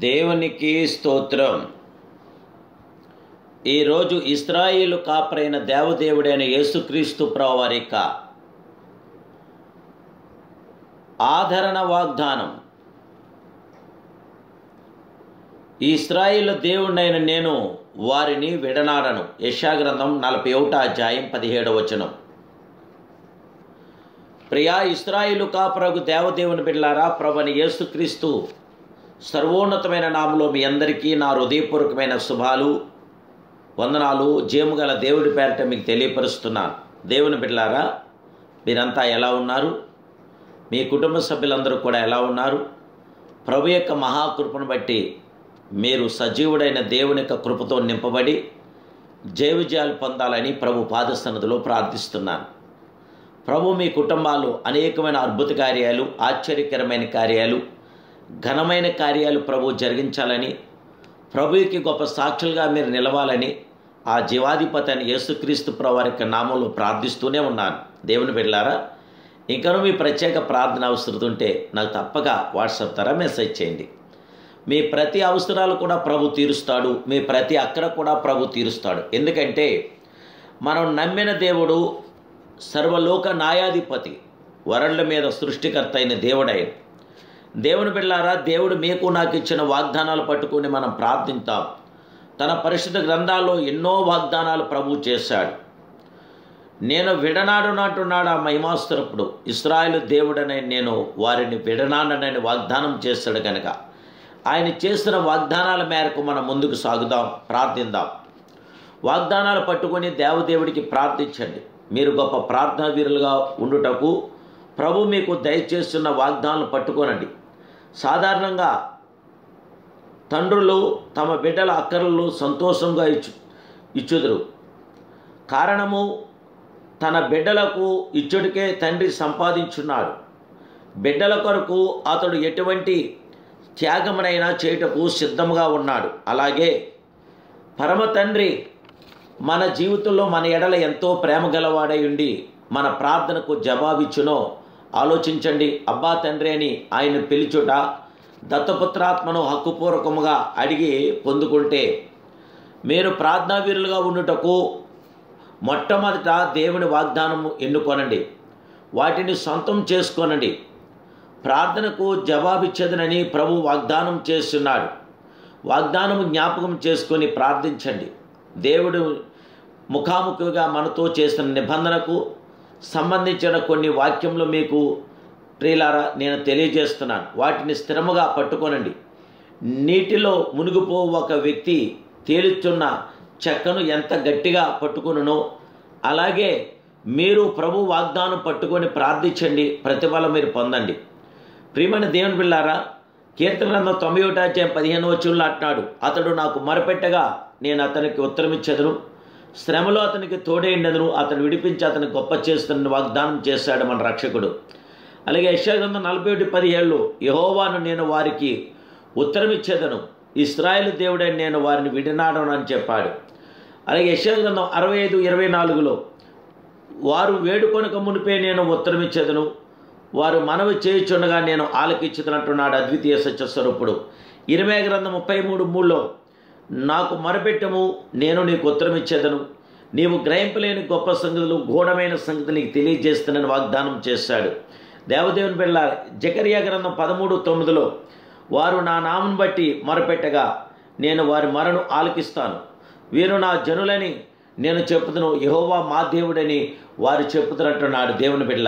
దేవునికి స్తోత్రం. ఈరోజు ఇశ్రాయేలు కాపరైన దేవదేవుడైన యేసుక్రీస్తు ప్రభువారి యొక్క ఆదరణ వాగ్దానం. ఇశ్రాయేలు దేవుడైన నేను వారిని విడనాడను. యెషయా గ్రంథం 41 అధ్యాయం 17వ వచనం. ప్రియా ఇశ్రాయేలు కాపరగు దేవదేవుని బిడ్డలారా, ప్రభువైన యేసుక్రీస్తు సర్వోన్నతమైన నామములో మీ అందరికీ నా హృదయపూర్వకమైన శుభాలు, వందనాలు జీవముగల దేవుడి పేరిట మీకు తెలియపరుస్తున్నాను. దేవుని బిడ్డలారా, మీరంతా ఎలా ఉన్నారు? మీ కుటుంబ సభ్యులందరూ కూడా ఎలా ఉన్నారు? ప్రభు యొక్క మహాకృపను బట్టి మీరు సజీవుడైన దేవుని యొక్క కృపతో నింపబడి జయవిజయాలు పొందాలని ప్రభు పాదసన్నిధిలో ప్రార్థిస్తున్నాను. ప్రభు మీ కుటుంబాలు అనేకమైన అద్భుత కార్యాలు, ఆశ్చర్యకరమైన కార్యాలు, ఘనమైన కార్యాలు ప్రభు జరిగించాలని, ప్రభువుకి గొప్ప సాక్షులుగా మీరు నిలవాలని ఆ జీవాధిపతి అని యేసుక్రీస్తు ప్రభు వారి యొక్క నామంలో ప్రార్థిస్తూనే ఉన్నాను. దేవుని బిడ్డలారా, ఇంకనూ మీ ప్రత్యేక ప్రార్థన అవసరం ఉంటే నాకు తప్పక వాట్సాప్ ద్వారా మెసేజ్ చేయండి. మీ ప్రతి అవసరాలు కూడా ప్రభు తీరుస్తాడు. మీ ప్రతి అక్కర కూడా ప్రభు తీరుస్తాడు. ఎందుకంటే మనం నమ్మిన దేవుడు సర్వలోక న్యాయాధిపతి, వరల్డ్ మీద సృష్టికర్త అయిన దేవుడైన. దేవుని బిడ్డలారా, దేవుడు మీకు నాకు ఇచ్చిన వాగ్దానాలు పట్టుకుని మనం ప్రార్థించాం. తన పరిశుద్ధ గ్రంథాల్లో ఎన్నో వాగ్దానాలు ప్రభు చేశాడు. నేను విడనాడునంటున్నాడు ఆ మహిమాస్తురప్పుడు. ఇశ్రాయేలు దేవుడనే నేను వారిని విడనాడనని వాగ్దానం చేశాడు కనుక ఆయన చేసిన వాగ్దానాల మేరకు మనం ముందుకు సాగుదాం, ప్రార్థిద్దాం. వాగ్దానాలు పట్టుకొని దేవదేవుడికి ప్రార్థించండి. మీరు గొప్ప ప్రార్థనా వీరులుగా ఉండుటకు ప్రభు మీకు దయచేస్తున్న వాగ్దానాలు పట్టుకోనండి. సాధారణంగా తండ్రులు తమ బిడ్డల అక్కర్లు సంతోషంగా ఇచ్చుదురు. కారణము తన బిడ్డలకు ఇచ్చుడికే తండ్రి సంపాదించున్నాడు. బిడ్డల కొరకు అతడు ఎటువంటి త్యాగమునైనా చేయుటకు సిద్ధంగా ఉన్నాడు. అలాగే పరమ తండ్రి మన జీవితంలో మన ఎడల ఎంతో ప్రేమ గలవాడై ఉండి మన ప్రార్థనకు జవాబిచ్చునో ఆలోచించండి. అబ్బా తండ్రి అని ఆయన పిలుచుట, దత్తపుత్రాత్మను హక్కుపూర్వకముగా అడిగి పొందుకుంటే మీరు ప్రార్థనా వీరులుగా ఉండుటకు మొట్టమొదట దేవుని వాగ్దానము ఎన్నుకొనండి. వాటిని సొంతం చేసుకోనండి. ప్రార్థనకు జవాబిచ్చేదనని ప్రభు వాగ్దానం చేస్తున్నాడు. వాగ్దానము జ్ఞాపకం చేసుకొని ప్రార్థించండి. దేవుడు ముఖాముఖిగా మనతో చేసిన నిబంధనకు సంబంధించిన కొన్ని వాక్యములు మీకు ప్రియులారా నేను తెలియజేస్తున్నాను. వాటిని స్థిరముగా పట్టుకోనండి. నీటిలో మునిగిపో ఒక వ్యక్తి తేలుచున్న చెక్కను ఎంత గట్టిగా పట్టుకొనునో అలాగే మీరు ప్రభు వాగ్దానం పట్టుకొని ప్రార్థించండి, ప్రతిఫలం మీరు పొందండి. ప్రియమైన దేవుని బిడ్డలారా, కీర్తన గ్రంథం 91 అధ్యాయం 15వ వచనంలో అంటున్నాడు, అతడు నాకు మొరపెట్టగా నేను అతనికి ఉత్తరమిచ్చేదను, శ్రమలో అతనికి తోడైండెదను, అతను విడిపించి అతను గొప్ప చేస్తున్న వాగ్దానం చేశాడు మన రక్షకుడు. అలాగే యెషయా గ్రంథం 41:17 యెహోవాను నేను వారికి ఉత్తరమిచ్చేదను, ఇశ్రాయేలు దేవుడైన నేను వారిని విడనాడను అని చెప్పాడు. అలాగే యెషయా గ్రంథం 65:24 వారు వేడుకొనక మునిపే నేను ఉత్తరమిచ్చేదను, వారు మనవి చేయుచుండగా నేను ఆలకించుతున్నట్టున్నాడు అద్వితీయ సత్యస్వరూపుడు. ఇర్మీయా గ్రంథం 33:3 నాకు మొరపెట్టము, నేను నీకు ఉత్తరమిచ్చేదను, నీవు గ్రహింపలేని గొప్ప సంగతులు, గూఢమైన సంగతులు నీకు తెలియజేస్తానని వాగ్దానం చేశాడు. దేవదేవుని బిడ్డ జకర్యా గ్రంథం 13:9 వారు నా నామం బట్టి మొరపెట్టగా నేను వారి మొరను ఆలకిస్తాను, వీరు నా జనులని నేను చెప్పుదును, యెహోవా మా దేవుడని వారు చెప్పుతున్నట్టున్నాడు దేవుని బిడ్డ.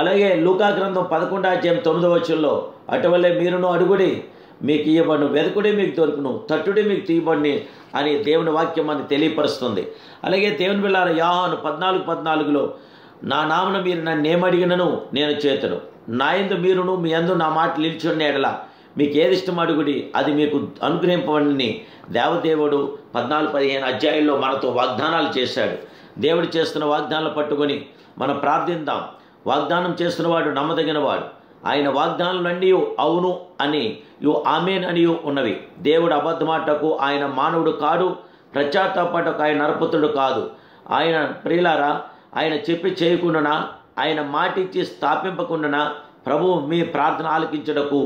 అలాగే లూకా గ్రంథం 11 అధ్యాయం 9వ వచనంలో అటువల్లే మీరును అడుగుడి మీకు ఇవ్వబడును, వెతుకుడి మీకు దొరుకును, తట్టుడి మీకు తీయబడిని అని దేవుని వాక్యం అని తెలియపరుస్తుంది. అలాగే దేవుని బిడ్డలారా, యోహాను 14:14 నా నామన మీరు నన్ను ఏమడిగినను నేను చేతును, నా యందు మీరును మీ యందు నా మాట నిలిచున్న ఎడల మీకు ఏది ఇష్టం అడుగుడి అది మీకు అనుగ్రహింపబడిని దేవదేవుడు 14-15 అధ్యాయంలో మనతో వాగ్దానాలు చేశాడు. దేవుడు చేస్తున్న వాగ్దానాలు పట్టుకొని మనం ప్రార్థిద్దాం. వాగ్దానం చేస్తున్నవాడు నమ్మదగినవాడు. ఆయన వాగ్దానాలన్నీ అవును అని ఆమేన్ అని ఉన్నవి. దేవుడు అబద్ధమాటకు ఆయన మానవుడు కాడు, పశ్చాత్తాపటకు ఆయన నరపుతుడు కాదు. ఆయన ప్రియులారా, ఆయన చెప్పి చేయకుండా, ఆయన మాటిచ్చి స్థాపింపకుండా ప్రభువు మీ ప్రార్థన ఆలకించుటకు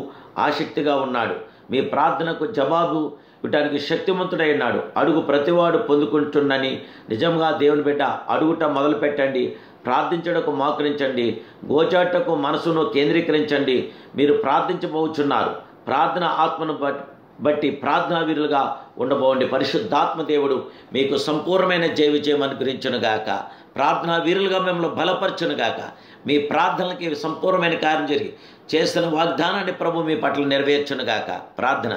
ఆసక్తిగా ఉన్నాడు. మీ ప్రార్థనకు జవాబు ఇవ్వడానికి శక్తివంతుడై ఉన్నాడు. అడుగు ప్రతివాడు పొందుకుంటున్నని నిజంగా దేవుని బిడ్డ అడుగుట మొదలు పెట్టండి. ప్రార్థించడకు మోకరించండి. గోచాటకు మనసును కేంద్రీకరించండి. మీరు ప్రార్థించబోచున్నారు. ప్రార్థన ఆత్మను బట్టి ప్రార్థనా వీరులుగా ఉండబోండి. పరిశుద్ధాత్మ దేవుడు మీకు సంపూర్ణమైన జయ విజయం అనుగ్రహించునుగాక. ప్రార్థనా వీరులుగా మిమ్మల్ని బలపరచునుగాక. మీ ప్రార్థనలకి సంపూర్ణమైన కార్యం జరిగి చేసిన వాగ్దానాన్ని ప్రభు మీ పట్ల నెరవేర్చునుగాక. ప్రార్థన.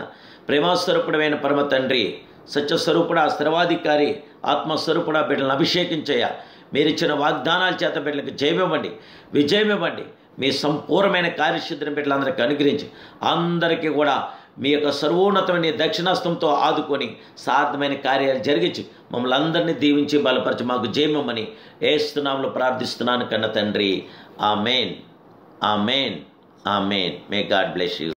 ప్రేమస్వరూపుడమైన పరమ తండ్రి, సత్యస్వరూపుడా, స్థిరవాధికారి, ఆత్మస్వరూపుడా, బిడ్డలను అభిషేకించయ్యా. మీరిచ్చిన వాగ్దానాల చేత బిడ్డలకు జయమివ్వండి, విజయమివ్వండి. మీ సంపూర్ణమైన కార్యసిద్ధిని బిడ్డలందరికీ అనుగ్రహించి అందరికీ కూడా మీ యొక్క సర్వోన్నతమైన దక్షిణాస్తంతో ఆదుకొని సార్థమైన కార్యాలు జరిగించి మమ్మల్ని అందరినీ దీవించి బలపరిచి మాకు జయమిమ్మని యేసు నామములో ప్రార్థిస్తున్నాను కన్న తండ్రి. Amen, amen, amen. May God bless you.